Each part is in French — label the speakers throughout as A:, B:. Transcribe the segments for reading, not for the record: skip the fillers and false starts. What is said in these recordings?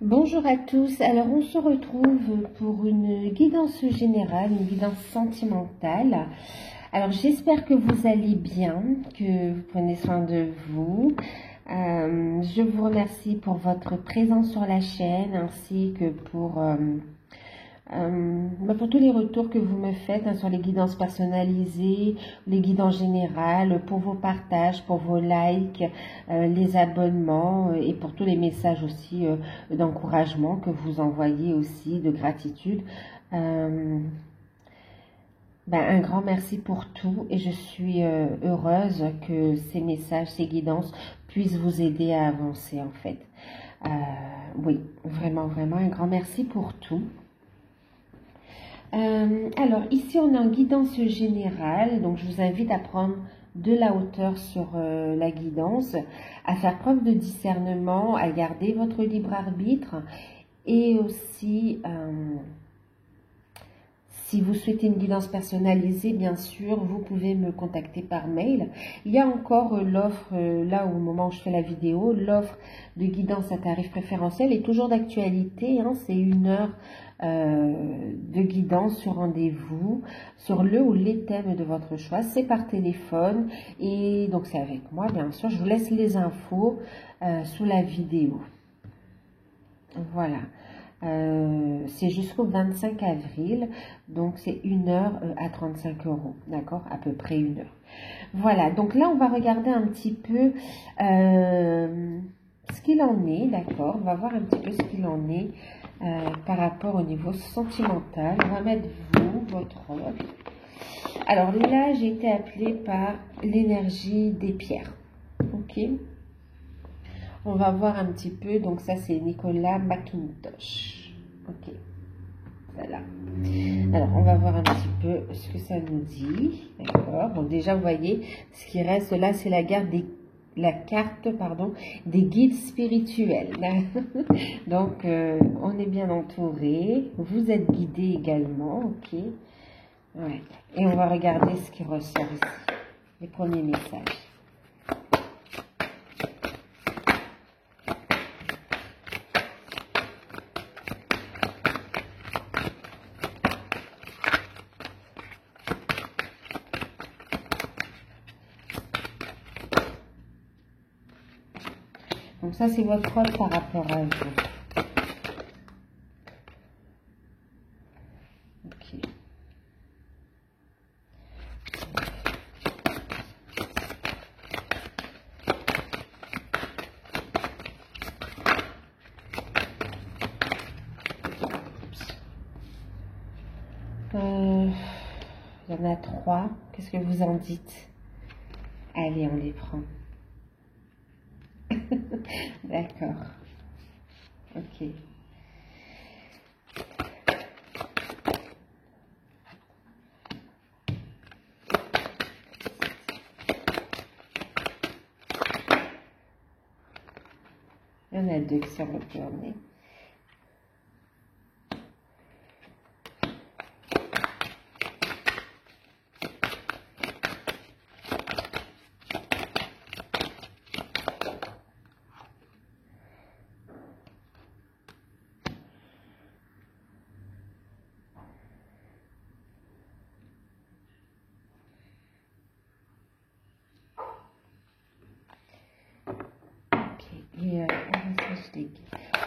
A: Bonjour à tous, alors on se retrouve pour une guidance générale, une guidance sentimentale. Alors j'espère que vous allez bien, que vous prenez soin de vous. Je vous remercie pour votre présence sur la chaîne ainsi que pour tous les retours que vous me faites sur les guidances personnalisées, les guidances générales, pour vos partages, pour vos likes, les abonnements et pour tous les messages aussi d'encouragement que vous envoyez aussi, de gratitude. Un grand merci pour tout et je suis heureuse que ces messages, ces guidances puissent vous aider à avancer en fait. Oui, vraiment, vraiment un grand merci pour tout. Alors ici on est en guidance générale, donc je vous invite à prendre de la hauteur sur la guidance, à faire preuve de discernement, à garder votre libre arbitre et aussi si vous souhaitez une guidance personnalisée, bien sûr, vous pouvez me contacter par mail. Il y a encore l'offre, là au moment où je fais la vidéo, l'offre de guidance à tarif préférentiel est toujours d'actualité. C'est 1 heure de guidance sur rendez-vous, sur le ou les thèmes de votre choix. C'est par téléphone et donc c'est avec moi, bien sûr. Je vous laisse les infos sous la vidéo. Voilà. C'est jusqu'au 25 avril, donc c'est 1 heure à 35 €, d'accord, à peu près 1 heure. Voilà, donc là on va regarder un petit peu ce qu'il en est, d'accord, on va voir un petit peu ce qu'il en est par rapport au niveau sentimental. On va mettre votre robe. Alors là j'ai été appelée par l'énergie des pierres, ok. On va voir un petit peu, donc ça c'est Nicolas McIntosh. Ok, voilà. Alors on va voir un petit peu ce que ça nous dit. D'accord. Bon, déjà vous voyez, ce qui reste là c'est la carte des guides spirituels. Donc on est bien entouré. Vous êtes guidé également, ok. Ouais. Et on va regarder ce qui ressort ici. Les premiers messages. Donc ça, c'est votre rôle par rapport à vous. Ok. Il y en a 3. Qu'est-ce que vous en dites? Allez, on les prend. D'accord. Ok. Il y en a 2 qui sont retournés. Et un message des guides.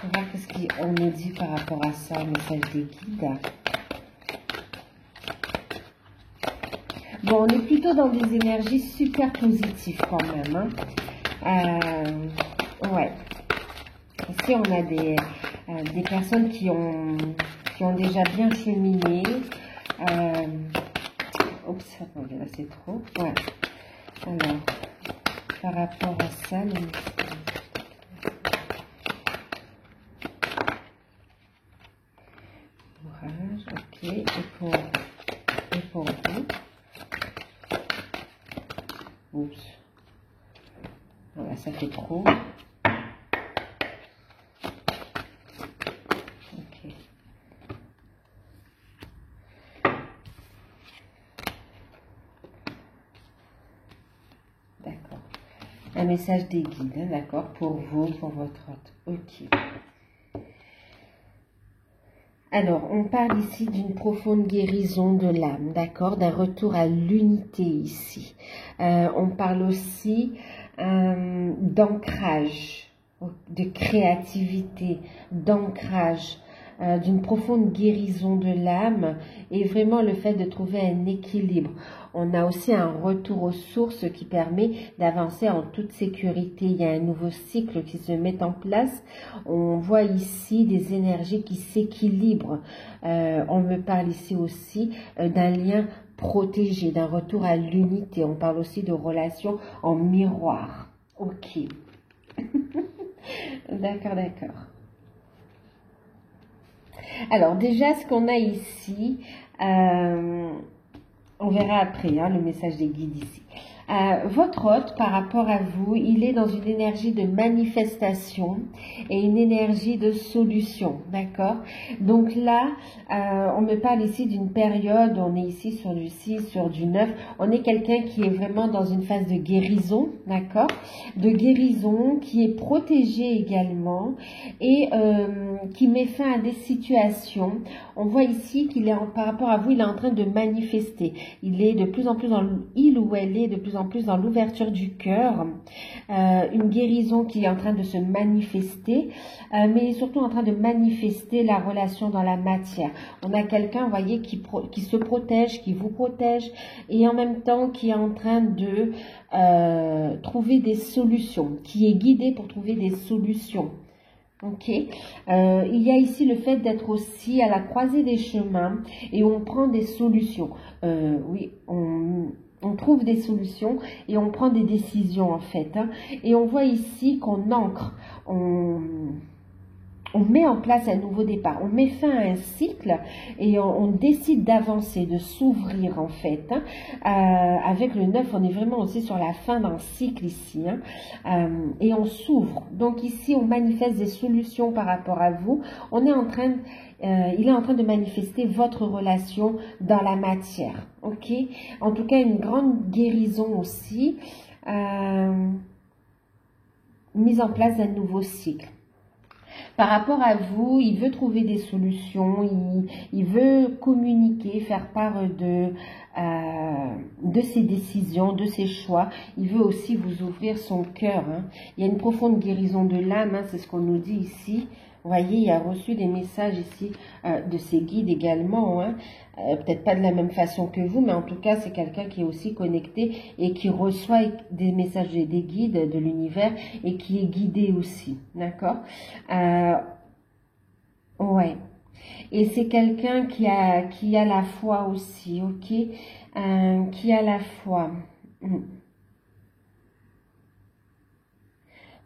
A: On va voir ce qu'on nous dit par rapport à ça, message des guides. Bon, on est plutôt dans des énergies super positives quand même. Ouais. Ici, on a des personnes qui ont déjà bien cheminé. Oups, attendez, là c'est trop. Ouais. Alors, par rapport à ça, courage, ok. Et pour vous. Oups. Voilà, ça fait trop. Ok. D'accord. Un message des guides, d'accord, pour vous, pour votre hôte. Ok. Alors, on parle ici d'une profonde guérison de l'âme, d'accord, d'un retour à l'unité ici. On parle aussi d'ancrage, de créativité, d'ancrage, d'une profonde guérison de l'âme et vraiment le fait de trouver un équilibre. On a aussi un retour aux sources qui permet d'avancer en toute sécurité. Il y a un nouveau cycle qui se met en place. On voit ici des énergies qui s'équilibrent. On me parle ici aussi d'un lien protégé, d'un retour à l'unité. On parle aussi de relations en miroir. Ok. D'accord, d'accord. Alors déjà, ce qu'on a ici, on verra après le message des guides ici. Votre hôte, par rapport à vous, il est dans une énergie de manifestation et une énergie de solution, d'accord? Donc là, on me parle ici d'une période, on est ici sur du 6, sur du 9, on est quelqu'un qui est vraiment dans une phase de guérison, d'accord? De guérison, qui est protégé également et qui met fin à des situations. On voit ici qu'il est, par rapport à vous, il est en train de manifester. Il est de plus en plus il ou elle est de plus en plus dans l'ouverture du cœur, une guérison qui est en train de se manifester, mais surtout en train de manifester la relation dans la matière. On a quelqu'un, vous voyez, qui se protège, qui vous protège, et en même temps qui est en train de trouver des solutions, qui est guidé pour trouver des solutions. Ok, il y a ici le fait d'être aussi à la croisée des chemins et on prend des solutions. Oui, on trouve des solutions et on prend des décisions en fait. Et on voit ici qu'on ancre, on met en place un nouveau départ, on met fin à un cycle et on décide d'avancer, de s'ouvrir en fait. Avec le 9, on est vraiment aussi sur la fin d'un cycle ici. Et on s'ouvre. Donc ici, on manifeste des solutions par rapport à vous. On est en train, il est en train de manifester votre relation dans la matière. Ok? En tout cas, une grande guérison aussi. Mise en place d'un nouveau cycle. Par rapport à vous, il veut trouver des solutions, il veut communiquer, faire part de ses décisions, de ses choix. Il veut aussi vous ouvrir son cœur. Il y a une profonde guérison de l'âme, c'est ce qu'on nous dit ici. Vous voyez, il a reçu des messages ici de ses guides également. Peut-être pas de la même façon que vous, mais en tout cas, c'est quelqu'un qui est aussi connecté et qui reçoit des messages des guides de l'univers et qui est guidé aussi. D'accord? Ouais. Et c'est quelqu'un qui a la foi aussi, ok? Qui a la foi.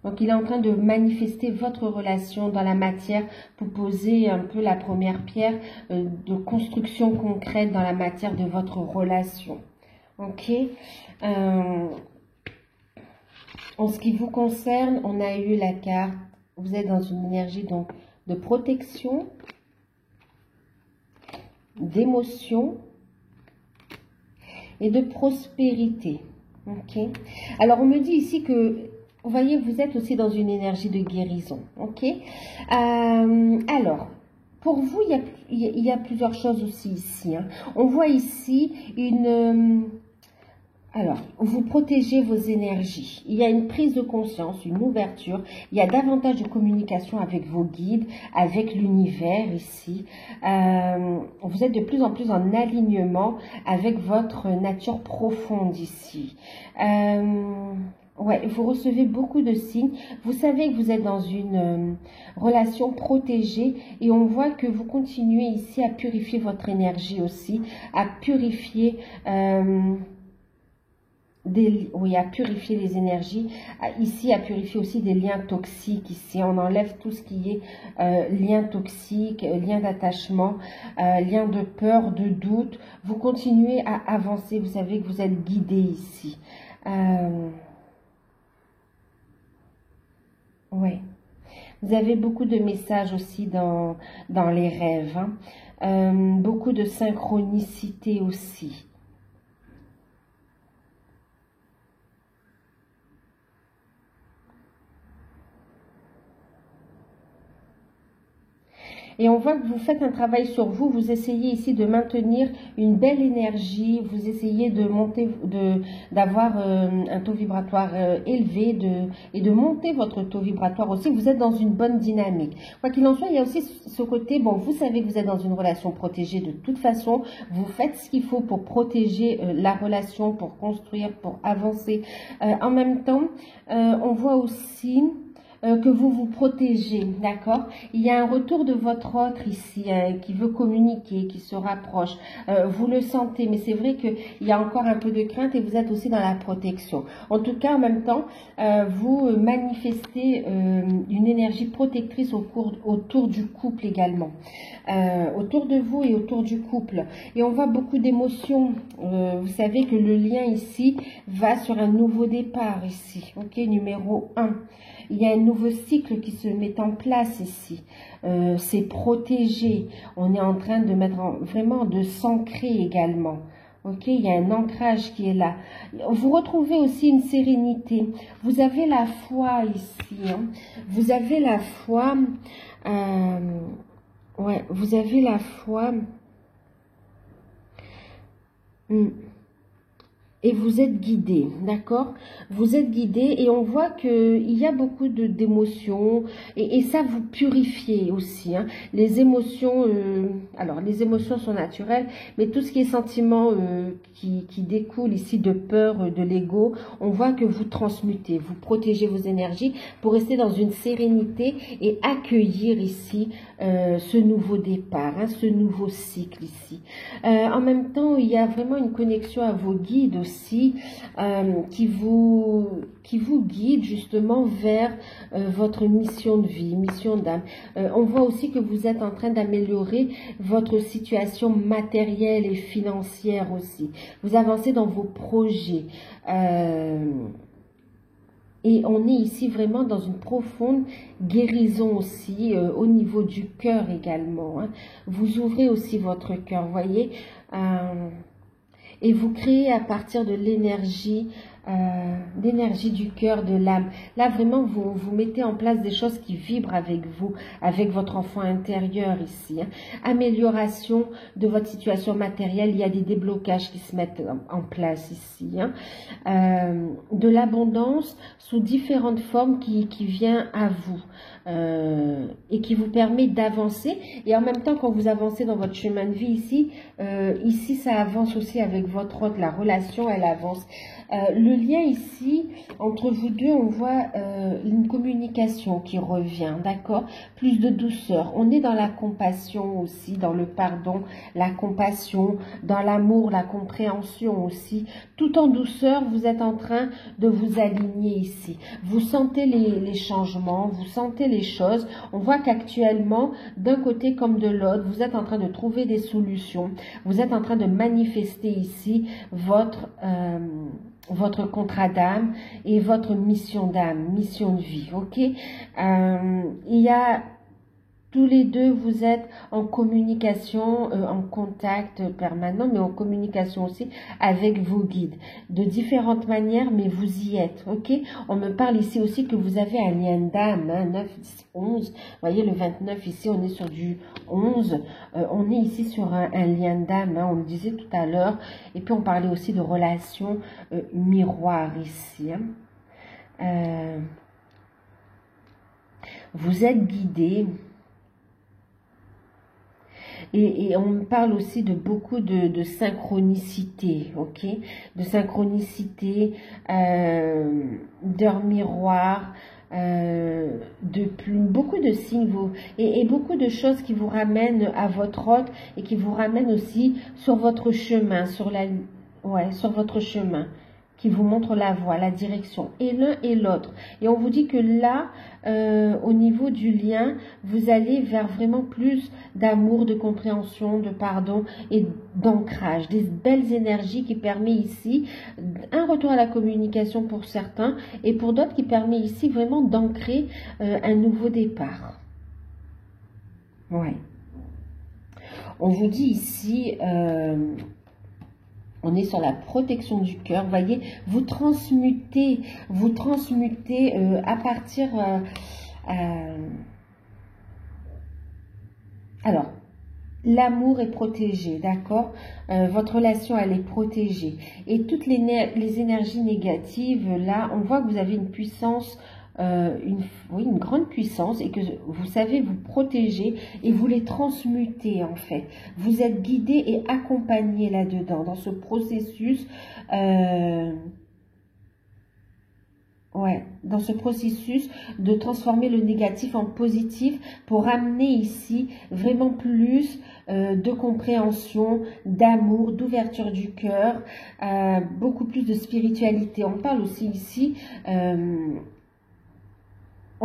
A: Donc, il est en train de manifester votre relation dans la matière pour poser un peu la première pierre de construction concrète dans la matière de votre relation. Ok. En ce qui vous concerne, on a eu la carte. Vous êtes dans une énergie donc de protection, d'émotion et de prospérité. Ok. Alors, on me dit ici que vous voyez, vous êtes aussi dans une énergie de guérison, ok? Alors, pour vous, il y a plusieurs choses aussi ici. On voit ici alors, vous protégez vos énergies. Il y a une prise de conscience, une ouverture. Il y a davantage de communication avec vos guides, avec l'univers ici. Vous êtes de plus en plus en alignement avec votre nature profonde ici. Ouais, vous recevez beaucoup de signes. Vous savez que vous êtes dans une relation protégée et on voit que vous continuez ici à purifier votre énergie aussi, à purifier, à purifier les énergies. Ici, à purifier aussi des liens toxiques. Ici, on enlève tout ce qui est lien toxique, lien d'attachement, lien de peur, de doute. Vous continuez à avancer. Vous savez que vous êtes guidé ici. Ouais. Vous avez beaucoup de messages aussi dans les rêves. Beaucoup de synchronicité aussi. Et on voit que vous faites un travail sur vous, vous essayez ici de maintenir une belle énergie, vous essayez de monter, d'avoir un taux vibratoire élevé et de monter votre taux vibratoire aussi. Vous êtes dans une bonne dynamique. Quoi qu'il en soit, il y a aussi ce côté, bon, vous savez que vous êtes dans une relation protégée de toute façon, vous faites ce qu'il faut pour protéger la relation, pour construire, pour avancer. En même temps, on voit aussi que vous vous protégez, d'accord? Il y a un retour de votre autre ici qui veut communiquer, qui se rapproche. Vous le sentez, mais c'est vrai qu'il y a encore un peu de crainte et vous êtes aussi dans la protection. En tout cas, en même temps, vous manifestez une énergie protectrice autour du couple également. Autour de vous et autour du couple. Et on voit beaucoup d'émotions. Vous savez que le lien ici va sur un nouveau départ ici. Ok, numéro 1. Il y a un nouveau cycle qui se met en place ici. C'est protégé. On est en train de mettre vraiment de s'ancrer également. Ok, il y a un ancrage qui est là. Vous retrouvez aussi une sérénité. Vous avez la foi ici. Hein. Vous avez la foi. Ouais, vous avez la foi. Et vous êtes guidé, d'accord? Vous êtes guidé et on voit qu'il y a beaucoup d'émotions et ça vous purifiez aussi. Hein. Les émotions, alors les émotions sont naturelles, mais tout ce qui est sentiment qui découle ici de peur, de l'ego, on voit que vous transmutez, vous protégez vos énergies pour rester dans une sérénité et accueillir ici ce nouveau départ, hein, ce nouveau cycle ici. En même temps, il y a vraiment une connexion à vos guides aussi. Qui vous guide justement vers votre mission de vie, mission d'âme. On voit aussi que vous êtes en train d'améliorer votre situation matérielle et financière aussi. Vous avancez dans vos projets. Et on est ici vraiment dans une profonde guérison aussi, au niveau du cœur également. Hein. Vous ouvrez aussi votre cœur, voyez. Et vous créez à partir de l'énergie du cœur, de l'âme. Là, vraiment, vous mettez en place des choses qui vibrent avec vous, avec votre enfant intérieur ici. Hein. Amélioration de votre situation matérielle. Il y a des déblocages qui se mettent en place ici. Hein. De l'abondance sous différentes formes qui vient à vous. Et qui vous permet d'avancer. Et en même temps, quand vous avancez dans votre chemin de vie ici, ici, ça avance aussi avec votre autre. La relation, elle avance. Le lien ici, entre vous deux, on voit une communication qui revient, d'accord? Plus de douceur. On est dans la compassion aussi, dans le pardon, la compassion, dans l'amour, la compréhension aussi. Tout en douceur, vous êtes en train de vous aligner ici. Vous sentez les changements, vous sentez les choses. On voit qu'actuellement, d'un côté comme de l'autre, vous êtes en train de trouver des solutions. Vous êtes en train de manifester ici votre contrat d'âme et votre mission d'âme, mission de vie, ok? Il y a tous les deux, vous êtes en communication, en contact permanent, mais en communication aussi avec vos guides. De différentes manières, mais vous y êtes, ok? On me parle ici aussi que vous avez un lien d'âme, hein, 9, 10, 11. Vous voyez, le 29, ici, on est sur du 11. On est ici sur un lien d'âme, hein, on le disait tout à l'heure. Et puis, on parlait aussi de relations miroirs ici. Hein. Vous êtes guidés. Et on me parle aussi de beaucoup de synchronicité, ok? De synchronicité, d'heures miroirs, beaucoup de signes et beaucoup de choses qui vous ramènent à votre hôte et qui vous ramènent aussi sur votre chemin, sur votre chemin, qui vous montre la voie, la direction, et l'un et l'autre. Et on vous dit que là, au niveau du lien, vous allez vers vraiment plus d'amour, de compréhension, de pardon et d'ancrage, des belles énergies qui permet ici un retour à la communication pour certains et pour d'autres qui permet ici vraiment d'ancrer un nouveau départ. Ouais. On vous dit ici... on est sur la protection du cœur. Vous voyez, vous transmutez à partir Alors, l'amour est protégé, d'accord? Votre relation, elle est protégée. Et toutes les énergies négatives, là, on voit que vous avez une puissance, oui, une grande puissance, et que vous savez vous protéger et vous les transmuter, en fait. Vous êtes guidé et accompagné là-dedans, dans ce processus. Ouais, dans ce processus de transformer le négatif en positif pour amener ici vraiment plus de compréhension, d'amour, d'ouverture du cœur, beaucoup plus de spiritualité. On parle aussi ici,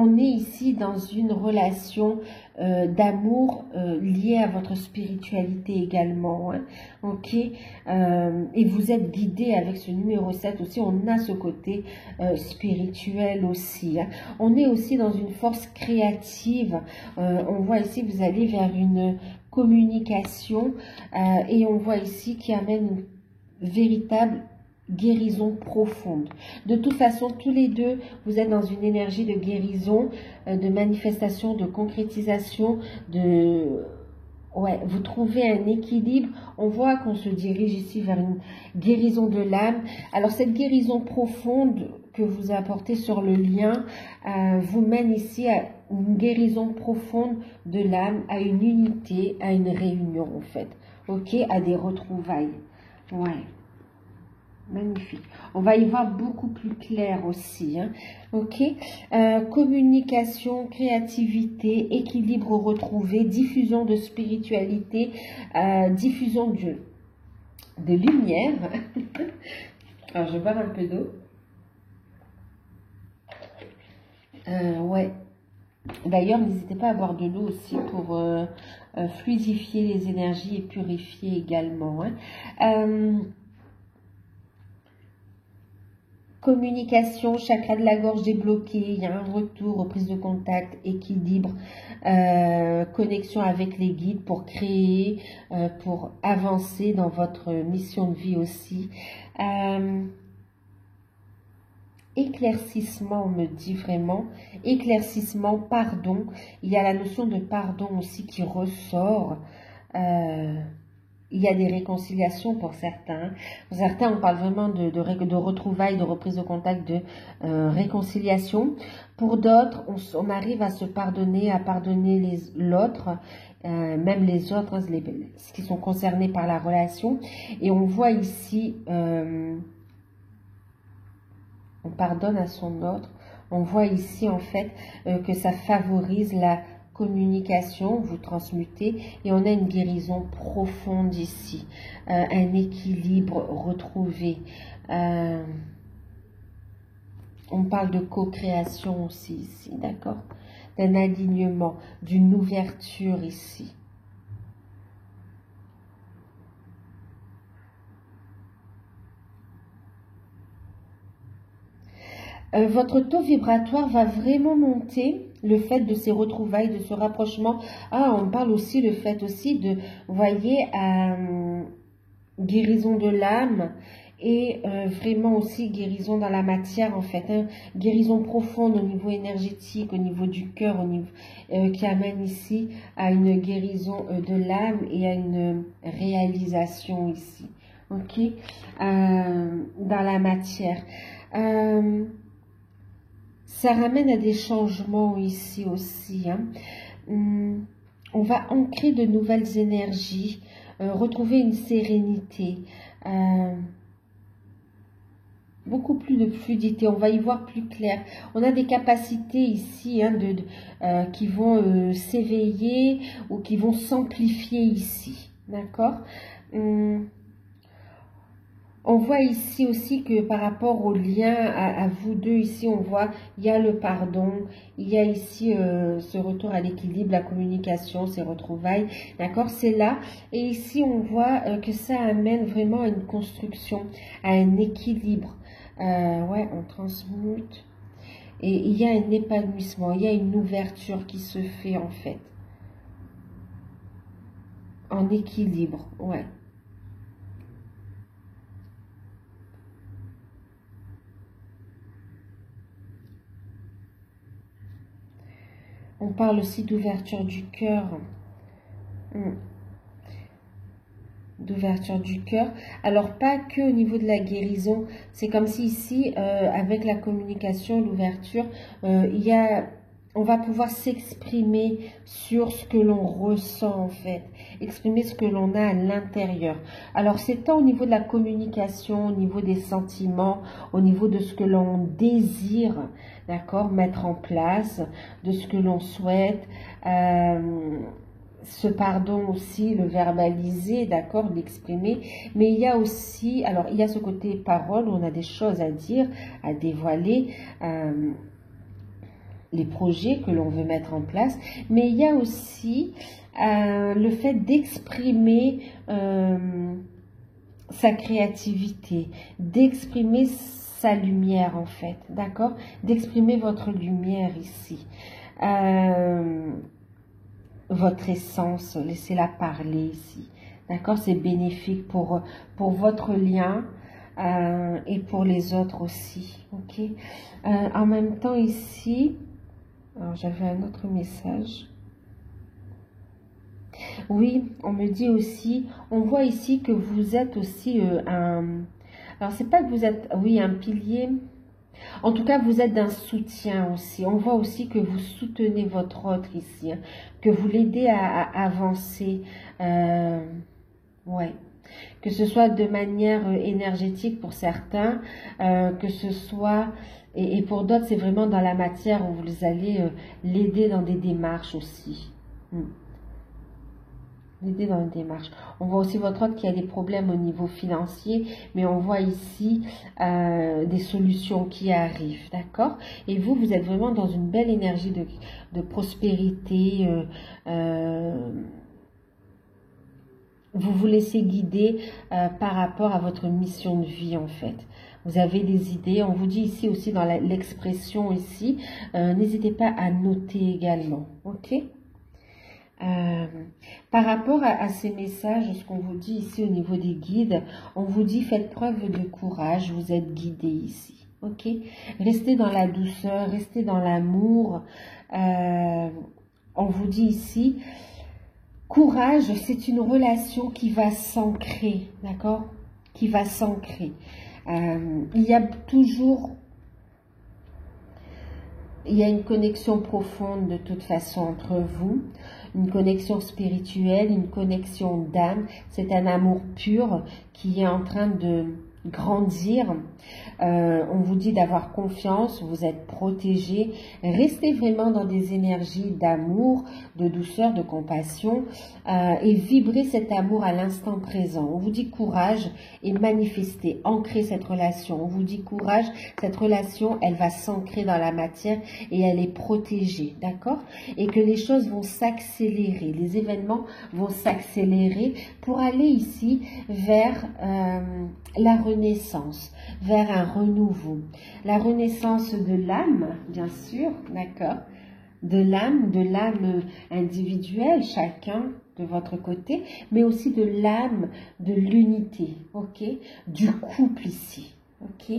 A: on est ici dans une relation d'amour liée à votre spiritualité également. Hein, ok, et vous êtes guidé avec ce numéro 7 aussi. On a ce côté spirituel aussi. Hein. On est aussi dans une force créative. On voit ici, vous allez vers une communication et on voit ici qui amène une véritable guérison profonde. De toute façon, tous les deux, vous êtes dans une énergie de guérison, de manifestation, de concrétisation, de... Ouais, vous trouvez un équilibre. On voit qu'on se dirige ici vers une guérison de l'âme. Alors, cette guérison profonde que vous apportez sur le lien vous mène ici à une guérison profonde de l'âme, à une unité, à une réunion, en fait. Ok, à des retrouvailles. Ouais. Magnifique. On va y voir beaucoup plus clair aussi. Hein. Ok. Communication, créativité, équilibre retrouvé, diffusion de spiritualité, diffusion de lumière. Alors, je vais boire un peu d'eau. Ouais. D'ailleurs, n'hésitez pas à boire de l'eau aussi pour fluidifier les énergies et purifier également. Hein. Communication, chakra de la gorge débloqué, il y a un retour, reprise de contact, équilibre, connexion avec les guides pour créer, pour avancer dans votre mission de vie aussi. Éclaircissement, on me dit vraiment, éclaircissement, pardon, il y a la notion de pardon aussi qui ressort. Il y a des réconciliations pour certains. Pour certains, on parle vraiment de retrouvailles, de reprise de contact, de réconciliation. Pour d'autres, on arrive à se pardonner, à pardonner l'autre, même les autres, hein, ceux qui sont concernés par la relation. Et on voit ici, on pardonne à son autre. On voit ici, en fait, que ça favorise la communication, vous transmutez et on a une guérison profonde ici, un équilibre retrouvé. On parle de co-création aussi ici, d'accord? D'un alignement, d'une ouverture ici. Votre taux vibratoire va vraiment monter, le fait de ces retrouvailles, de ce rapprochement. Ah, on parle aussi, le fait aussi de, vous voyez, guérison de l'âme et vraiment aussi guérison dans la matière en fait. Hein, guérison profonde au niveau énergétique, au niveau du cœur, au niveau, qui amène ici à une guérison de l'âme et à une réalisation ici. Ok, dans la matière. Ça ramène à des changements ici aussi. Hein. On va ancrer de nouvelles énergies, retrouver une sérénité, beaucoup plus de fluidité. On va y voir plus clair. On a des capacités ici hein, qui vont s'éveiller ou qui vont s'amplifier ici. D'accord. On voit ici aussi que par rapport au lien à vous deux, ici on voit, il y a le pardon, il y a ici ce retour à l'équilibre, la communication, ces retrouvailles, d'accord, c'est là. Et ici on voit que ça amène vraiment à une construction, à un équilibre. Ouais, on transmute. Et il y a un épanouissement, il y a une ouverture qui se fait en fait. En équilibre, ouais. On parle aussi d'ouverture du cœur. Hmm. D'ouverture du cœur. Alors, pas que au niveau de la guérison. C'est comme si ici, avec la communication, l'ouverture, on va pouvoir s'exprimer sur ce que l'on ressent en fait. Exprimer ce que l'on a à l'intérieur. Alors, c'est tant au niveau de la communication, au niveau des sentiments, au niveau de ce que l'on désire, d'accord, mettre en place, de ce que l'on souhaite. Ce pardon aussi, le verbaliser, d'accord, l'exprimer. Mais il y a aussi, alors il y a ce côté parole où on a des choses à dire, à dévoiler, les projets que l'on veut mettre en place. Mais il y a aussi le fait d'exprimer sa créativité, d'exprimer sa lumière en fait, d'accord, d'exprimer votre lumière ici. Votre essence, laissez-la parler ici. D'accord? C'est bénéfique pour votre lien et pour les autres aussi. Ok? En même temps ici, alors j'avais un autre message. Oui, on me dit aussi, on voit ici que vous êtes aussi alors c'est pas que vous êtes, oui, un pilier. En tout cas, vous êtes d'un soutien aussi. On voit aussi que vous soutenez votre autre ici, hein, que vous l'aidez à avancer. Ouais. Que ce soit de manière énergétique pour certains, que ce soit, et pour d'autres, c'est vraiment dans la matière où vous allez l'aider dans des démarches aussi. L'aider dans une démarche. On voit aussi votre autre qui a des problèmes au niveau financier, mais on voit ici des solutions qui arrivent, d'accord? Et vous, vous êtes vraiment dans une belle énergie de prospérité. Vous vous laissez guider par rapport à votre mission de vie, en fait. Vous avez des idées. On vous dit ici aussi dans l'expression ici, n'hésitez pas à noter également, ok? Par rapport à ces messages, ce qu'on vous dit ici au niveau des guides, on vous dit faites preuve de courage, vous êtes guidés ici. Ok? Restez dans la douceur, restez dans l'amour. On vous dit ici, courage, c'est une relation qui va s'ancrer, d'accord? Qui va s'ancrer. Il y a toujours... Il y a une connexion profonde de toute façon entre vous, une connexion spirituelle, une connexion d'âme. C'est un amour pur qui est en train de grandir. On vous dit d'avoir confiance, vous êtes protégés. Restez vraiment dans des énergies d'amour, de douceur, de compassion et vibrez cet amour à l'instant présent. On vous dit courage et manifestez, ancrez cette relation. On vous dit courage, cette relation, elle va s'ancrer dans la matière et elle est protégée, d'accord? Et que les choses vont s'accélérer, les événements vont s'accélérer pour aller ici vers la renaissance, vers un renouveau. La renaissance de l'âme, bien sûr, d'accord? De l'âme individuelle, chacun de votre côté, mais aussi de l'âme de l'unité, ok? Du couple ici, ok?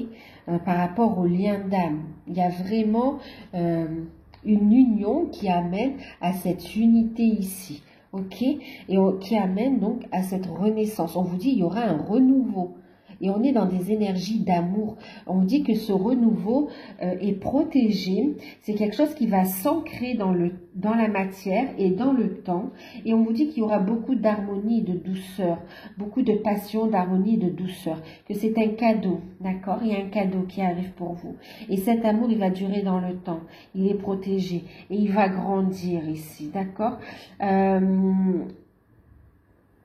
A: Par rapport au lien d'âme. Il y a vraiment une union qui amène à cette unité ici, ok? Et qui amène donc à cette renaissance. On vous dit, il y aura un renouveau. Et on est dans des énergies d'amour. On dit que ce renouveau est protégé. C'est quelque chose qui va s'ancrer dans la matière et dans le temps. Et on vous dit qu'il y aura beaucoup d'harmonie et de douceur. Beaucoup de passion, d'harmonie et de douceur. Que c'est un cadeau, d'accord? Il y a un cadeau qui arrive pour vous. Et cet amour, il va durer dans le temps. Il est protégé. Et il va grandir ici, d'accord?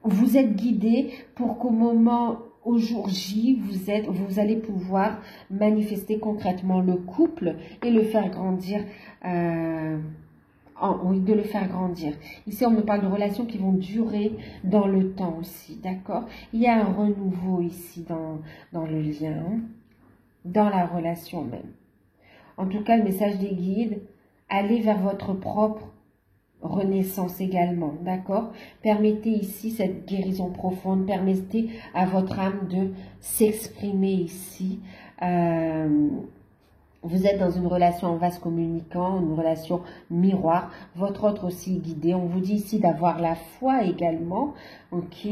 A: Vous êtes guidé pour qu'au moment... Au jour J, vous allez pouvoir manifester concrètement le couple et le faire grandir. Oui, de le faire grandir. Ici, on me parle de relations qui vont durer dans le temps aussi, d'accord? Il y a un renouveau ici dans le lien, dans la relation même. En tout cas, le message des guides, allez vers votre propre renaissance également, d'accord? Permettez ici cette guérison profonde, permettez à votre âme de s'exprimer ici, Vous êtes dans une relation en vase communicant, une relation miroir. Votre autre aussi est guidé. On vous dit ici d'avoir la foi également, ok,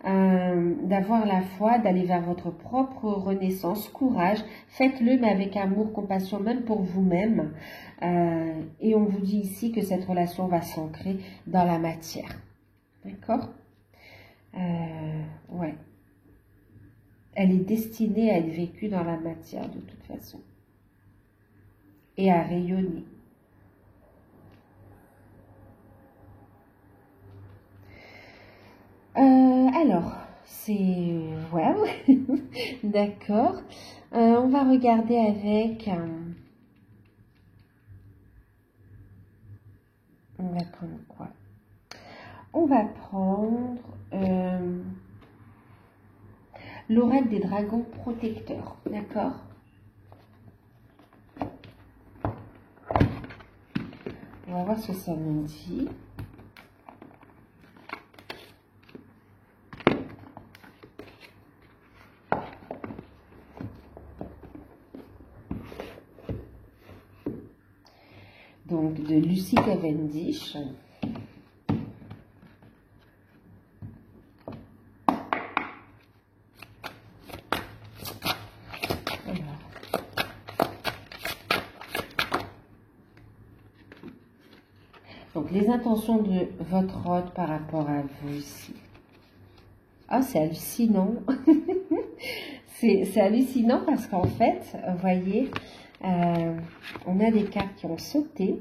A: d'avoir la foi, d'aller vers votre propre renaissance, courage. Faites-le, mais avec amour, compassion, même pour vous-même. Et on vous dit ici que cette relation va s'ancrer dans la matière. D'accord? Ouais. Elle est destinée à être vécue dans la matière de toute façon. Et à rayonner. Alors, c'est... Wow. D'accord. On va regarder avec... on va prendre quoi? On va prendre l'oracle des dragons protecteurs. D'accord? On va voir ce que ça nous dit. Donc, de Lucy Cavendish. Donc, les intentions de votre hôte par rapport à vous ici. Ah, c'est hallucinant. C'est hallucinant parce qu'en fait, vous voyez, on a des cartes qui ont sauté.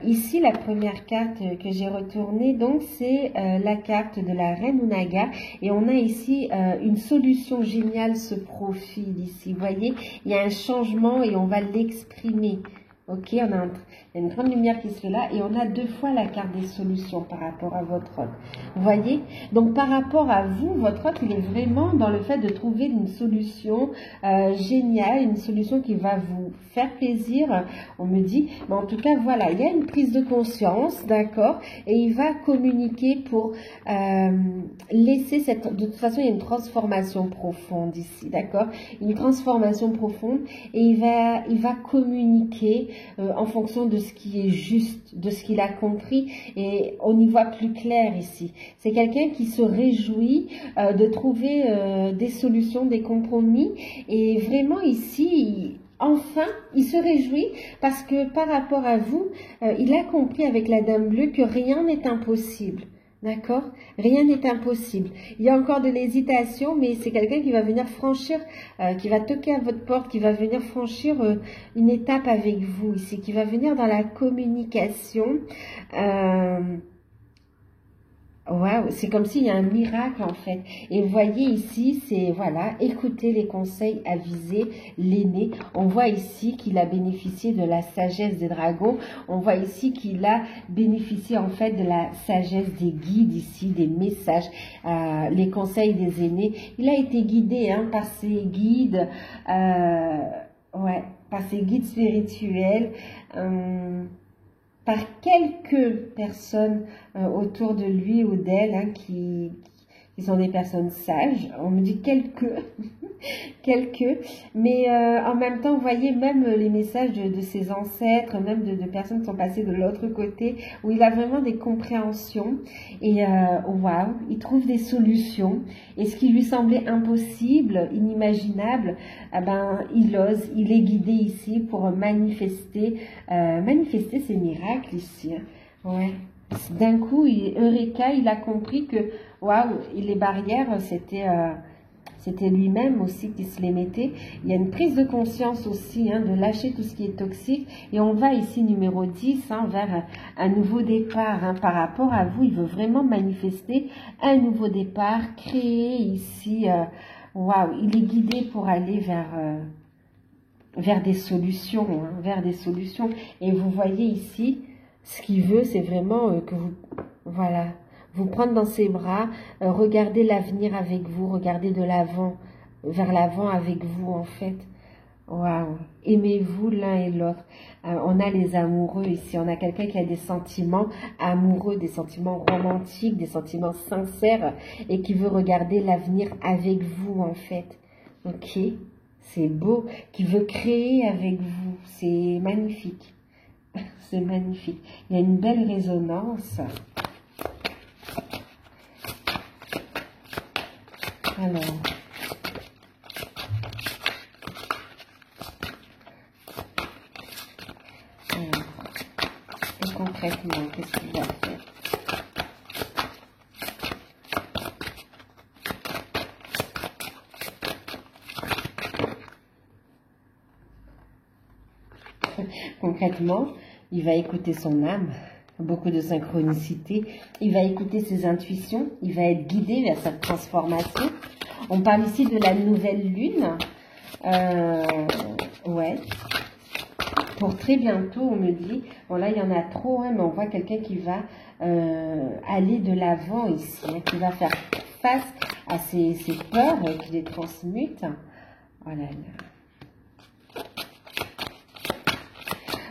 A: Ici, la première carte que j'ai retournée, donc c'est la carte de la reine Unaga. Et on a ici une solution géniale se profile ici. Vous voyez, il y a un changement et on va l'exprimer. Ok, il y a une grande lumière qui se fait là et on a deux fois la carte des solutions par rapport à votre hôte. Vous voyez? Donc par rapport à vous, votre hôte, il est vraiment dans le fait de trouver une solution géniale, une solution qui va vous faire plaisir, on me dit. Mais en tout cas, voilà, il y a une prise de conscience, d'accord? Et il va communiquer pour laisser cette... De toute façon, il y a une transformation profonde ici, d'accord? Une transformation profonde et il va communiquer en fonction de ce qui est juste, de ce qu'il a compris et on y voit plus clair ici. C'est quelqu'un qui se réjouit de trouver des solutions, des compromis et vraiment ici, enfin, il se réjouit parce que par rapport à vous, il a compris avec la Dame Bleue que rien n'est impossible. D'accord? Rien n'est impossible. Il y a encore de l'hésitation, mais c'est quelqu'un qui va venir franchir, qui va toquer à votre porte, qui va venir franchir une étape avec vous ici, qui va venir dans la communication. Waouh, c'est comme s'il y a un miracle en fait. Et vous voyez ici, c'est voilà, écoutez les conseils avisés, l'aîné. On voit ici qu'il a bénéficié de la sagesse des dragons. On voit ici qu'il a bénéficié en fait de la sagesse des guides ici, des messages, les conseils des aînés. Il a été guidé par ses guides, ouais, par ses guides spirituels. Par quelques personnes autour de lui ou d'elle qui sont des personnes sages. On me dit quelques, mais en même temps, vous voyez, même les messages de ses ancêtres, même de personnes qui sont passées de l'autre côté, où il a vraiment des compréhensions, et waouh, il trouve des solutions, et ce qui lui semblait impossible, inimaginable, eh ben, il ose, il est guidé ici pour manifester ses miracles ici, ouais. D'un coup, Eureka, il a compris que, waouh, les barrières, c'était lui-même aussi qui se les mettait. Il y a une prise de conscience aussi, de lâcher tout ce qui est toxique. Et on va ici, numéro 10, vers un nouveau départ. Par rapport à vous, il veut vraiment manifester un nouveau départ, créer ici, waouh, il est guidé pour aller vers des solutions, vers des solutions. Et vous voyez ici, ce qu'il veut, c'est vraiment que vous, voilà, vous prendre dans ses bras, regarder l'avenir avec vous, regarder de l'avant, vers l'avant avec vous en fait. Waouh, aimez-vous l'un et l'autre. On a les amoureux ici, on a quelqu'un qui a des sentiments amoureux, des sentiments romantiques, des sentiments sincères et qui veut regarder l'avenir avec vous en fait. Ok, C'est beau, qui veut créer avec vous. C'est magnifique. C'est magnifique. Il y a une belle résonance. Alors, et concrètement, qu'est-ce qu'il va faire? Concrètement, il va écouter son âme, beaucoup de synchronicité, il va écouter ses intuitions, il va être guidé vers cette transformation. On parle ici de la nouvelle lune. Ouais. Pour très bientôt, on me dit, bon là il y en a trop, hein, mais on voit quelqu'un qui va aller de l'avant ici, hein, qui va faire face à ses peurs, qui les transmute. Oh là là.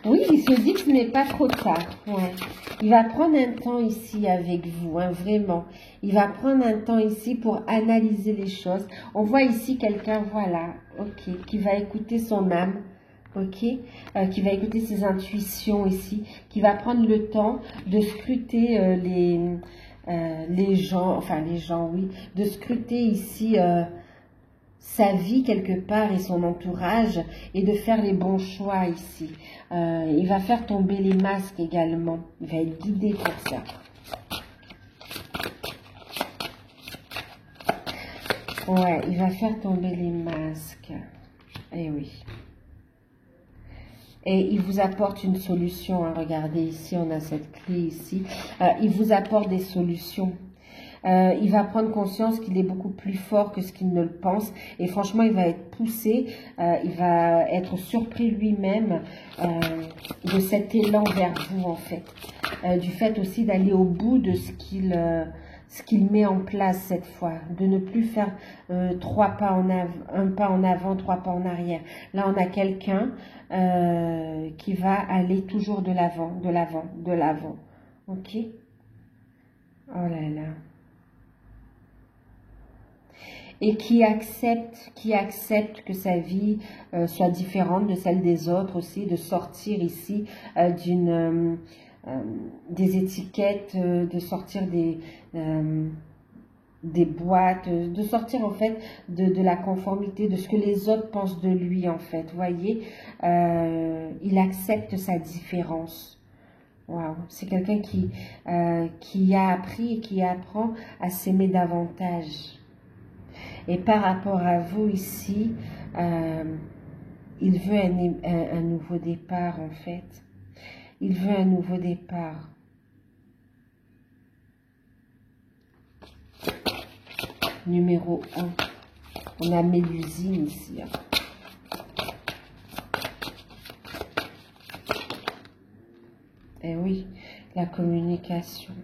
A: Oui, il se dit que ce n'est pas trop tard. Ouais. Il va prendre un temps ici avec vous, hein, vraiment. Il va prendre un temps ici pour analyser les choses. On voit ici quelqu'un, voilà, ok, qui va écouter son âme, ok, qui va écouter ses intuitions ici, qui va prendre le temps de scruter les gens, oui, de scruter ici sa vie quelque part et son entourage et de faire les bons choix ici. Il va faire tomber les masques également. Il va être guidé pour ça. Ouais, il va faire tomber les masques. Eh oui. Et il vous apporte une solution. Hein. Regardez ici, on a cette clé ici. Il vous apporte des solutions. Il va prendre conscience qu'il est beaucoup plus fort que ce qu'il ne le pense. Et franchement, il va être poussé. Il va être surpris lui-même de cet élan vers vous, en fait. Du fait aussi d'aller au bout de ce qu'il met en place cette fois. De ne plus faire un pas en avant, 3 pas en arrière. Là, on a quelqu'un qui va aller toujours de l'avant, de l'avant, de l'avant. Ok? Oh là là. Et qui accepte que sa vie soit différente de celle des autres aussi, de sortir ici des étiquettes, de sortir des boîtes, de sortir en fait de la conformité, de ce que les autres pensent de lui en fait, vous voyez, il accepte sa différence. Wow. C'est quelqu'un qui a appris et qui apprend à s'aimer davantage. Et par rapport à vous ici, il veut un nouveau départ en fait. Il veut un nouveau départ. Numéro 1. On a Mélusine ici. Hein. Eh oui, la communication.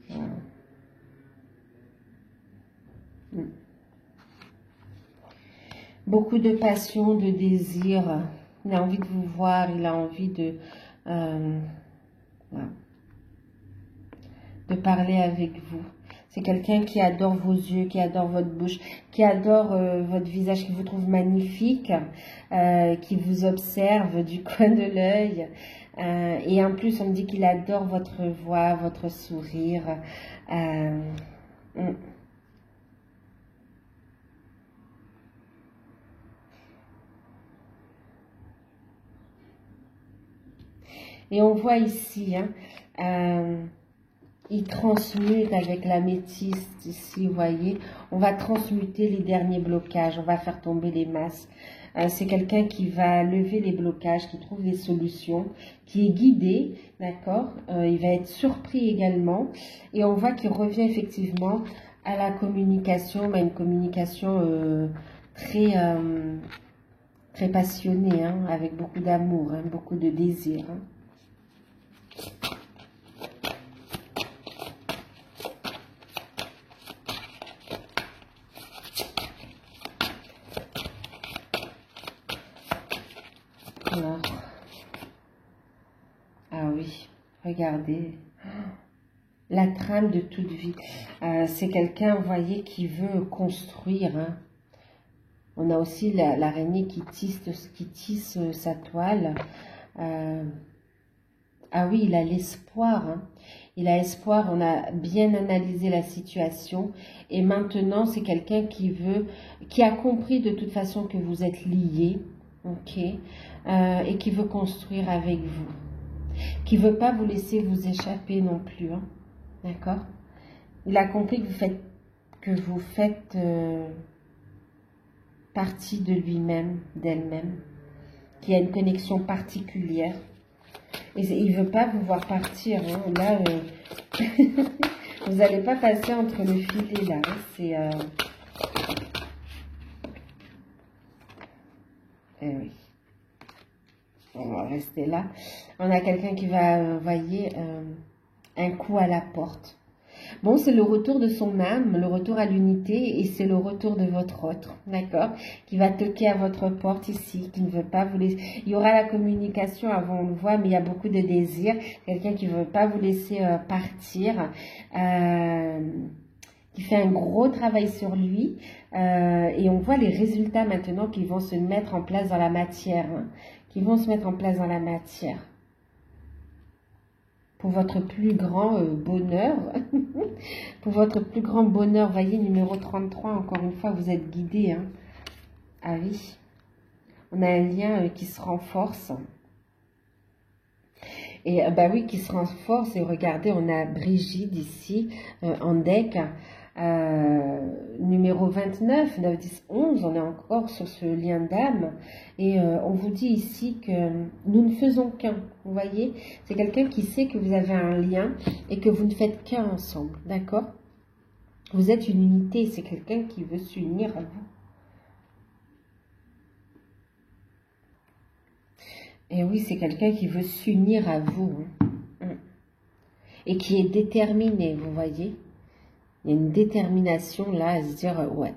A: Voilà. Beaucoup de passion, de désir. Il a envie de vous voir, il a envie de parler avec vous. C'est quelqu'un qui adore vos yeux, qui adore votre bouche, qui adore votre visage, qui vous trouve magnifique, qui vous observe du coin de l'œil. Et en plus, on me dit qu'il adore votre voix, votre sourire. Et on voit ici, hein, il transmute avec l'améthyste ici, vous voyez. On va transmuter les derniers blocages, on va faire tomber les masques. C'est quelqu'un qui va lever les blocages, qui trouve des solutions, qui est guidé, d'accord. Il va être surpris également. Et on voit qu'il revient effectivement à la communication, mais une communication très passionnée, hein, avec beaucoup d'amour, hein, beaucoup de désir. Hein. Alors. Ah oui, regardez. la trame de toute vie. C'est quelqu'un, vous voyez, qui veut construire. Hein. On a aussi l'araignée qui tisse sa toile. Ah oui, il a l'espoir. Hein. Il a espoir, on a bien analysé la situation. Et maintenant, c'est quelqu'un qui a compris de toute façon que vous êtes liés. Ok, et qui veut construire avec vous. Qui ne veut pas vous laisser vous échapper non plus. Hein. D'accord? Il a compris que vous faites partie de lui-même, d'elle-même. Qu'il y a une connexion particulière. Et il ne veut pas vous voir partir. Hein. Là, vous n'allez pas passer entre le fil et là. C'est... oui. On va rester là. On a quelqu'un qui va, voyez, un coup à la porte. Bon, c'est le retour de son âme, le retour à l'unité et c'est le retour de votre autre, d'accord? Qui va toquer à votre porte ici, qui ne veut pas vous laisser... Il y aura la communication avant, on le voit, mais il y a beaucoup de désirs. Quelqu'un qui ne veut pas vous laisser partir, qui fait un gros travail sur lui. Et on voit les résultats maintenant qui vont se mettre en place dans la matière, hein, qui vont se mettre en place dans la matière. Pour votre plus grand bonheur, pour votre plus grand bonheur, voyez, numéro 33, encore une fois, vous êtes guidé. Hein. Ah oui, on a un lien qui se renforce. Et bah oui, qui se renforce. Et regardez, on a Brigitte ici, en deck, numéro 29, 9, 10, 11, on est encore sur ce lien d'âme. Et on vous dit ici que nous ne faisons qu'un. Vous voyez, c'est quelqu'un qui sait que vous avez un lien et que vous ne faites qu'un ensemble, d'accord? Vous êtes une unité, c'est quelqu'un qui veut s'unir à vous. Et oui, c'est quelqu'un qui veut s'unir à vous. Hein. Et qui est déterminé, vous voyez? Il y a une détermination là à se dire, ouais,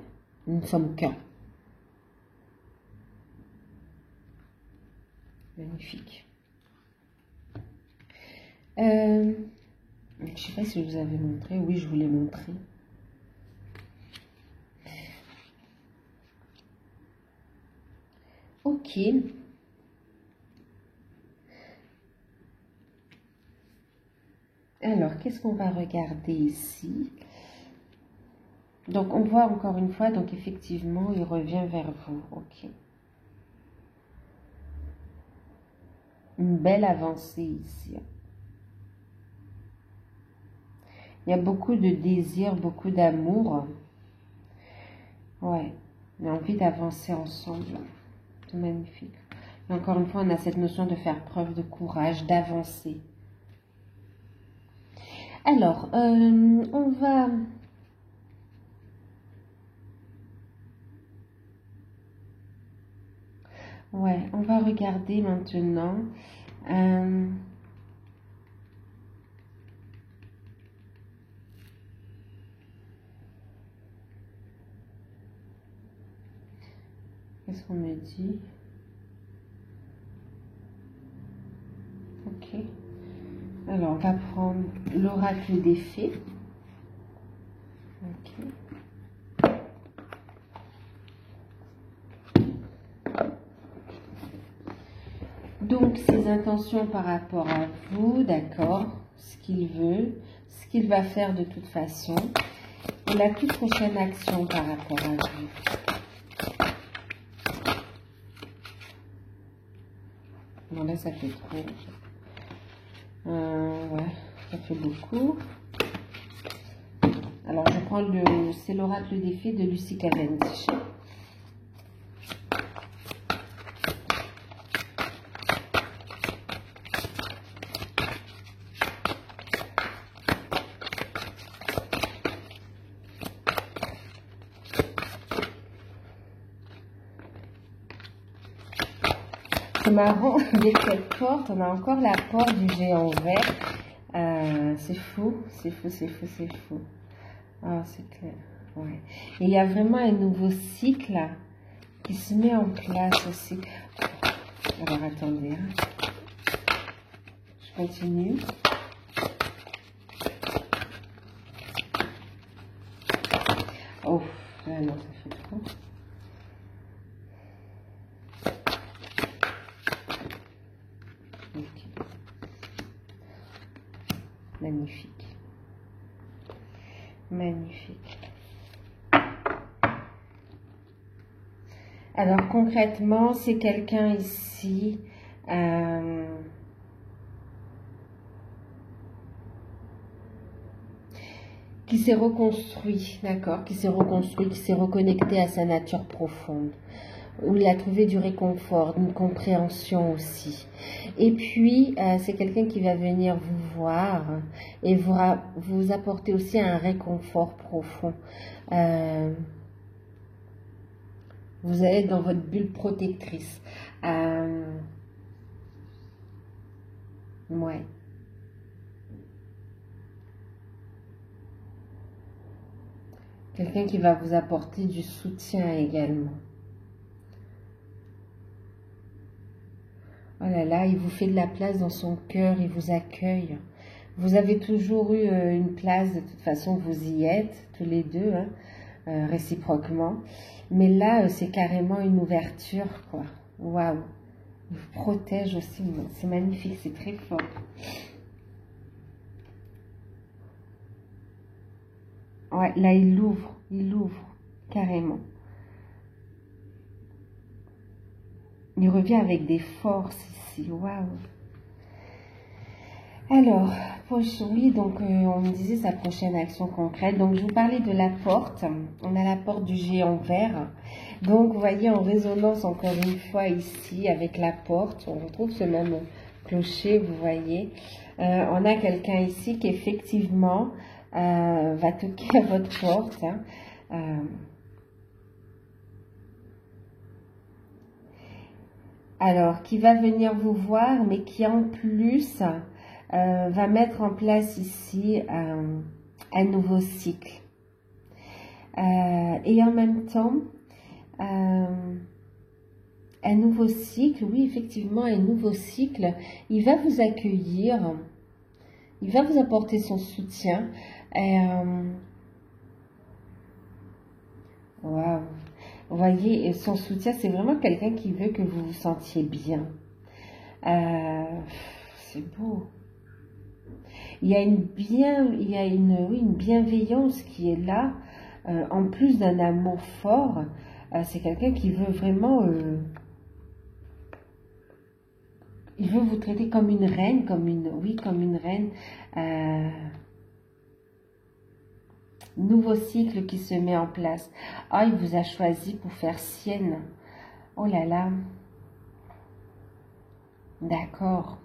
A: nous ne sommes qu'un. Magnifique. Je ne sais pas si je vous avais montré. Oui, je vous l'ai montré. Ok. Alors, qu'est-ce qu'on va regarder ici? Donc, on voit encore une fois, donc effectivement, il revient vers vous. Ok. Une belle avancée ici. Il y a beaucoup de désir, beaucoup d'amour. Ouais, on a envie d'avancer ensemble. C'est magnifique. Et encore une fois, on a cette notion de faire preuve de courage, d'avancer. Alors, on va... Ouais, on va regarder maintenant. Qu'est-ce qu'on me dit? Ok. Alors, on va prendre l'oracle des fées. Ok. Donc, ses intentions par rapport à vous, d'accord, ce qu'il veut, ce qu'il va faire de toute façon, et la toute prochaine action par rapport à vous. Bon, là, ça fait trop. Ouais, ça fait beaucoup. Alors, je prends c'est l'oracle des fées de Lucie Cavendish. C'est marrant, dès cette porte, on a encore la porte du géant vert. C'est fou, c'est fou, c'est fou, c'est fou. Ah, c'est clair. Ouais. Et il y a vraiment un nouveau cycle là, qui se met en place aussi. Alors, attendez. Hein. Je continue. Magnifique. Magnifique. Alors concrètement, c'est quelqu'un ici qui s'est reconstruit, d'accord, qui s'est reconstruit, qui s'est reconnecté à sa nature profonde, où il a trouvé du réconfort, une compréhension aussi. Et puis, c'est quelqu'un qui va venir vous voir et vous apporter aussi un réconfort profond. Vous allez être dans votre bulle protectrice. Ouais. Quelqu'un qui va vous apporter du soutien également. Oh là là, il vous fait de la place dans son cœur, il vous accueille. Vous avez toujours eu une place, de toute façon vous y êtes, tous les deux, hein, réciproquement. Mais là, c'est carrément une ouverture, quoi. Waouh! Il vous protège aussi, c'est magnifique, c'est très fort. Ouais, là, il l'ouvre, carrément. Il revient avec des forces ici, waouh. Alors, oui, donc on me disait sa prochaine action concrète. Donc, je vous parlais de la porte. On a la porte du géant vert. Donc, vous voyez en résonance encore une fois ici avec la porte. On retrouve ce même clocher, vous voyez. On a quelqu'un ici qui effectivement va toquer à votre porte. Hein. Alors, qui va venir vous voir, mais qui en plus va mettre en place ici un nouveau cycle. Et en même temps, un nouveau cycle, oui, effectivement, un nouveau cycle. Il va vous accueillir, il va vous apporter son soutien. Waouh! Vous voyez, son soutien, c'est vraiment quelqu'un qui veut que vous vous sentiez bien. C'est beau. Il y a une bienveillance qui est là, en plus d'un amour fort. C'est quelqu'un qui veut vraiment, il veut vous traiter comme une reine, comme une reine. Nouveau cycle qui se met en place. Ah, il vous a choisi pour faire sienne. Oh là là. D'accord.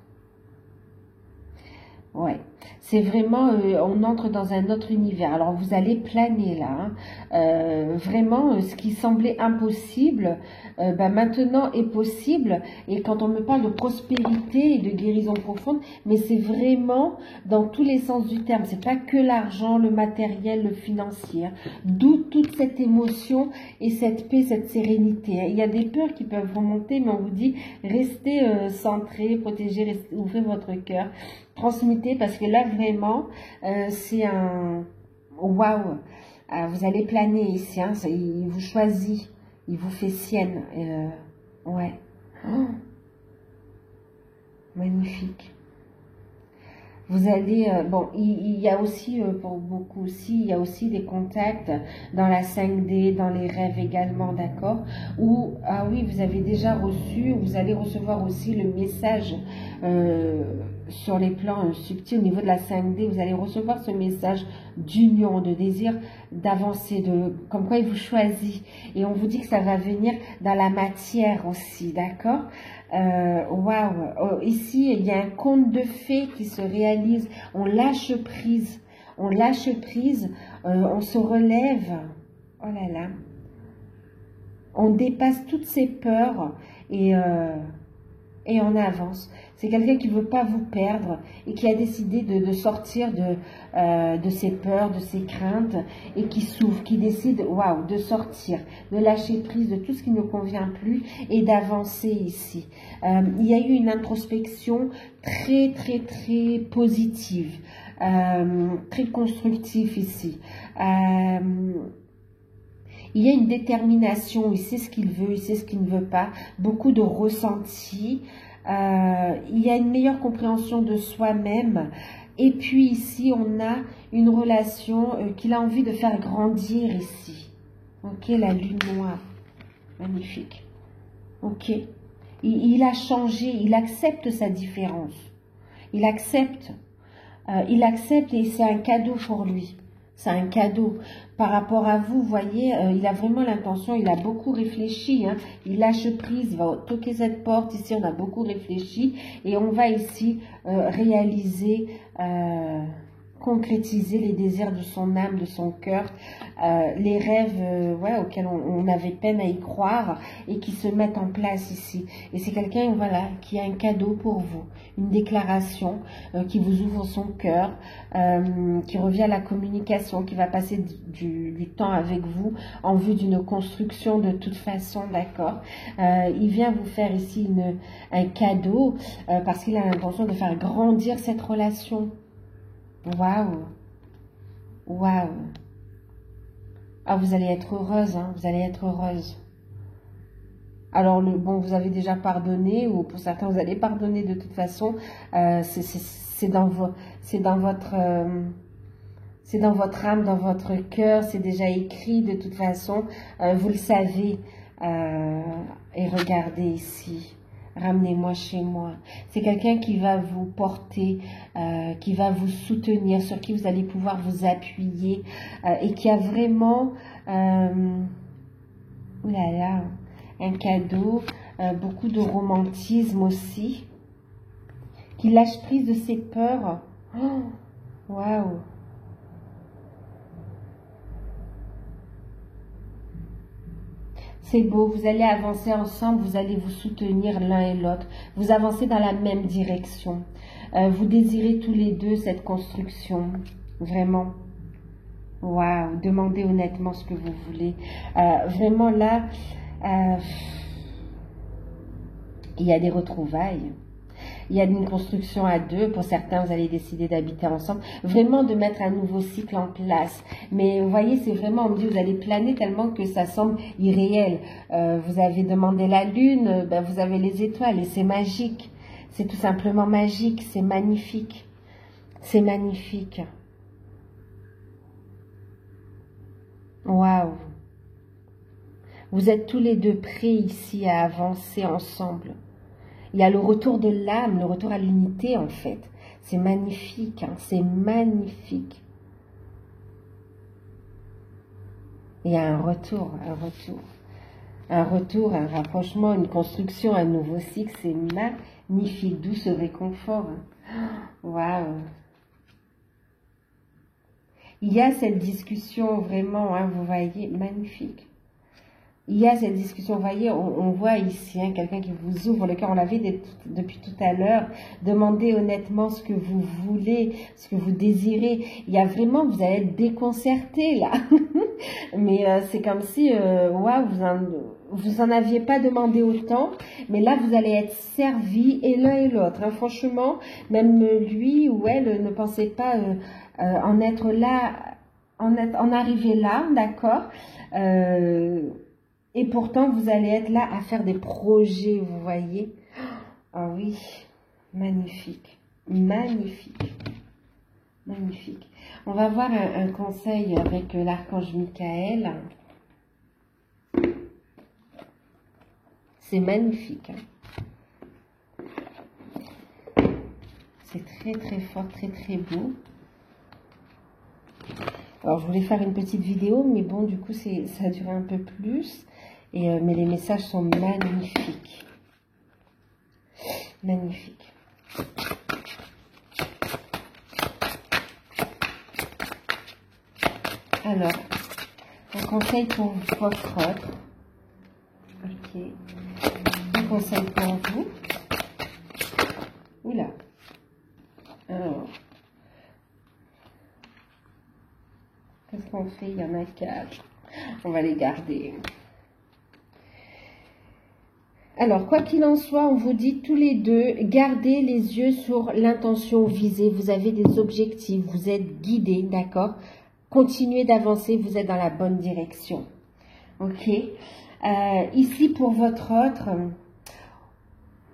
A: Ouais, c'est vraiment, on entre dans un autre univers. Alors, vous allez planer là. Hein. Vraiment, ce qui semblait impossible, maintenant est possible. Et quand on me parle de prospérité et de guérison profonde, mais c'est vraiment dans tous les sens du terme. C'est pas que l'argent, le matériel, le financier. Hein. D'où toute cette émotion et cette paix, cette sérénité. Hein. Il y a des peurs qui peuvent remonter, mais on vous dit, restez centré, protégez, ouvrez votre cœur. Transmettez, parce que là vraiment c'est un waouh, vous allez planer ici, hein, il vous choisit, il vous fait sienne, ouais, oh, magnifique. Vous allez, bon, il y a aussi, pour beaucoup aussi, il y a aussi des contacts dans la 5D, dans les rêves également, d'accord? Ou, ah oui, vous avez déjà reçu, vous allez recevoir aussi le message sur les plans subtils au niveau de la 5D, vous allez recevoir ce message d'union, de désir d'avancer, comme quoi il vous choisit. Et on vous dit que ça va venir dans la matière aussi, d'accord? Waouh, ici il y a un conte de fées qui se réalise, on lâche prise, on se relève, oh là là, on dépasse toutes ces peurs et on avance. C'est quelqu'un qui ne veut pas vous perdre et qui a décidé de sortir de ses peurs, de ses craintes et qui s'ouvre, qui décide waouh, de sortir, de lâcher prise de tout ce qui ne convient plus et d'avancer ici. Il y a eu une introspection très très très positive, très constructive ici. Il y a une détermination, il sait ce qu'il veut, il sait ce qu'il ne veut pas, beaucoup de ressenti, il y a une meilleure compréhension de soi-même Et puis ici, on a une relation qu'il a envie de faire grandir ici. Ok, la lune noire. Magnifique. Ok. Il a changé, il accepte sa différence. Il accepte et c'est un cadeau pour lui. C'est un cadeau par rapport à vous, vous voyez, il a vraiment l'intention, il a beaucoup réfléchi, hein, il lâche prise, il va toquer cette porte, ici on a beaucoup réfléchi et on va ici réaliser, concrétiser les désirs de son âme, de son cœur, les rêves ouais, auxquels on avait peine à y croire et qui se mettent en place ici. Et c'est quelqu'un voilà, qui a un cadeau pour vous, une déclaration qui vous ouvre son cœur, qui revient à la communication, qui va passer du temps avec vous en vue d'une construction de toute façon, d'accord. Il vient vous faire ici un cadeau parce qu'il a l'intention de faire grandir cette relation. Waouh, waouh. Ah, vous allez être heureuse, hein, vous allez être heureuse. Alors, bon, vous avez déjà pardonné, ou pour certains, vous allez pardonner de toute façon. C'est dans votre âme, dans votre cœur, c'est déjà écrit de toute façon. Vous le savez. Et regardez ici. Ramenez-moi chez moi. C'est quelqu'un qui va vous porter, qui va vous soutenir, sur qui vous allez pouvoir vous appuyer et qui a vraiment, oulala, un cadeau, beaucoup de romantisme aussi, qui lâche prise de ses peurs. Oh, waouh! C'est beau, vous allez avancer ensemble, vous allez vous soutenir l'un et l'autre. Vous avancez dans la même direction. Vous désirez tous les deux cette construction. Vraiment. Waouh, demandez honnêtement ce que vous voulez. Vraiment là, il y a des retrouvailles. Il y a une construction à deux. Pour certains, vous allez décider d'habiter ensemble. Vraiment de mettre un nouveau cycle en place. Mais vous voyez, c'est vraiment, on me dit, vous allez planer tellement que ça semble irréel. Vous avez demandé la lune, ben vous avez les étoiles et c'est magique. C'est tout simplement magique. C'est magnifique. C'est magnifique. Waouh. Vous êtes tous les deux prêts ici à avancer ensemble. Il y a le retour de l'âme, le retour à l'unité en fait. C'est magnifique, hein, c'est magnifique. Il y a un retour, un rapprochement, une construction, un nouveau cycle. C'est magnifique, d'où ce réconfort. Waouh. Il y a cette discussion vraiment, hein, vous voyez, magnifique. Il y a cette discussion, vous voyez, on voit ici hein, quelqu'un qui vous ouvre le cœur, on l'avait depuis tout à l'heure. Demandez honnêtement ce que vous voulez, ce que vous désirez. Il y a vraiment, vous allez être déconcerté là. Mais c'est comme si, waouh, vous en aviez pas demandé autant. Mais là, vous allez être servi et l'un et l'autre. Hein. Franchement, même lui ou elle ne pensait pas en être là, en arriver là, d'accord et pourtant, vous allez être là à faire des projets, vous voyez. Ah oui, magnifique, magnifique, magnifique. On va voir un conseil avec l'archange Michael. C'est magnifique. Hein. C'est très, très fort, très, très beau. Alors, je voulais faire une petite vidéo, mais bon, du coup, ça a duré un peu plus. Mais les messages sont magnifiques. Magnifiques. Alors, un conseil pour votre autre. Ok. Un conseil pour vous. Oula. Alors. Qu'est-ce qu'on fait? Il y en a 4. On va les garder. Alors, quoi qu'il en soit, on vous dit tous les deux, gardez les yeux sur l'intention visée. Vous avez des objectifs, vous êtes guidés, d'accord? Continuez d'avancer, vous êtes dans la bonne direction. Ok? Ici, pour votre autre,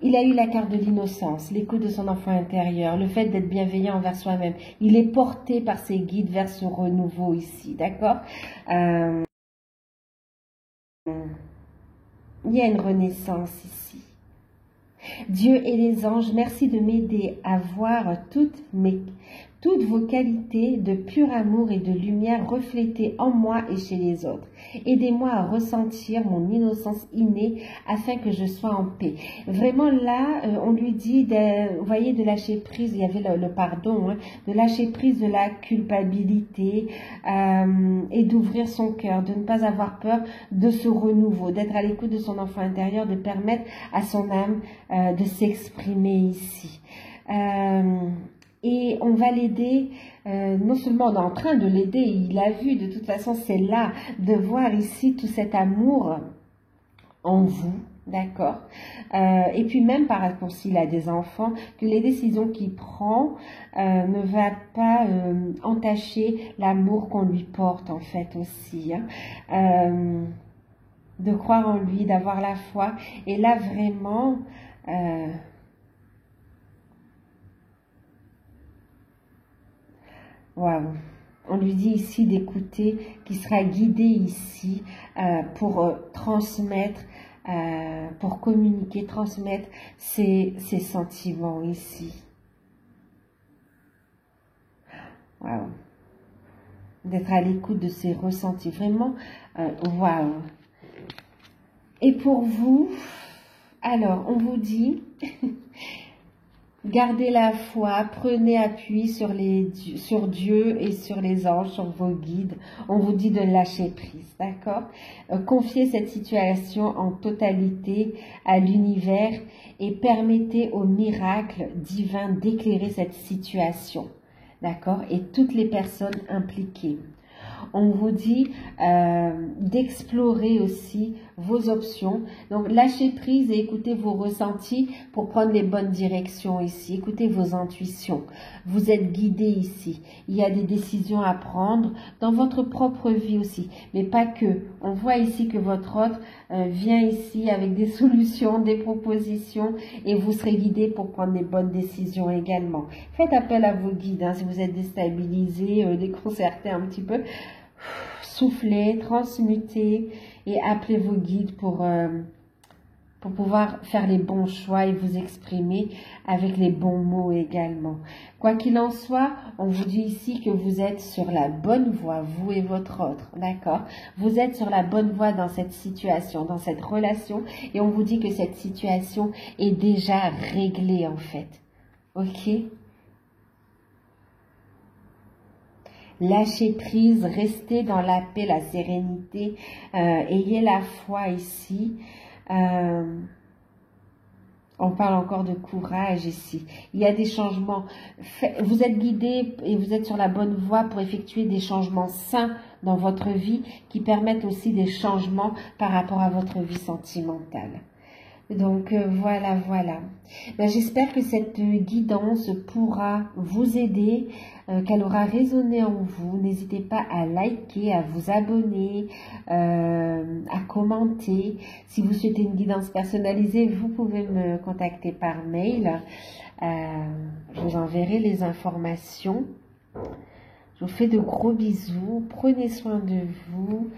A: Il a eu la carte de l'innocence, l'écoute de son enfant intérieur, le fait d'être bienveillant envers soi-même. Il est porté par ses guides vers ce renouveau ici, d'accord? Il y a une renaissance ici. Dieu et les anges, merci de m'aider à voir toutes vos qualités de pur amour et de lumière reflétées en moi et chez les autres. Aidez-moi à ressentir mon innocence innée afin que je sois en paix. Vraiment là, on lui dit, vous voyez, de lâcher prise, il y avait le pardon, hein, de lâcher prise de la culpabilité et d'ouvrir son cœur, de ne pas avoir peur de ce renouveau, d'être à l'écoute de son enfant intérieur, de permettre à son âme de s'exprimer ici. Et on va l'aider, non seulement on est en train de l'aider, il a vu, de toute façon c'est là, de voir ici tout cet amour en vous, d'accord? Et puis même par rapport s'il a des enfants, que les décisions qu'il prend ne va pas entacher l'amour qu'on lui porte en fait aussi, hein. De croire en lui, d'avoir la foi, et là vraiment... Waouh. On lui dit ici d'écouter, qu'il sera guidé ici pour transmettre, pour communiquer, transmettre ses sentiments ici. Waouh. D'être à l'écoute de ses ressentis. Vraiment, waouh. Et pour vous, alors, on vous dit... Gardez la foi, prenez appui sur Dieu et sur les anges, sur vos guides. On vous dit de lâcher prise, d'accord? Confiez cette situation en totalité à l'univers et permettez au miracle divin d'éclairer cette situation, d'accord? Et toutes les personnes impliquées. On vous dit d'explorer aussi vos options. Donc, lâchez prise et écoutez vos ressentis pour prendre les bonnes directions ici. Écoutez vos intuitions. Vous êtes guidé ici. Il y a des décisions à prendre dans votre propre vie aussi. Mais pas que. On voit ici que votre autre vient ici avec des solutions, des propositions et vous serez guidé pour prendre les bonnes décisions également. Faites appel à vos guides. Hein, si vous êtes déstabilisé, déconcerté un petit peu, soufflez, transmutez et appelez vos guides pour pouvoir faire les bons choix et vous exprimer avec les bons mots également. Quoi qu'il en soit, on vous dit ici que vous êtes sur la bonne voie, vous et votre autre, d'accord? Vous êtes sur la bonne voie dans cette situation, dans cette relation, et on vous dit que cette situation est déjà réglée en fait, ok? Lâchez prise, restez dans la paix, la sérénité, ayez la foi ici. On parle encore de courage ici. Il y a des changements. Vous êtes guidé et vous êtes sur la bonne voie pour effectuer des changements sains dans votre vie qui permettent aussi des changements par rapport à votre vie sentimentale. Donc voilà. Ben, j'espère que cette guidance pourra vous aider, qu'elle aura résonné en vous. N'hésitez pas à liker, à vous abonner, à commenter. Si vous souhaitez une guidance personnalisée, vous pouvez me contacter par mail. Je vous enverrai les informations. Je vous fais de gros bisous. Prenez soin de vous.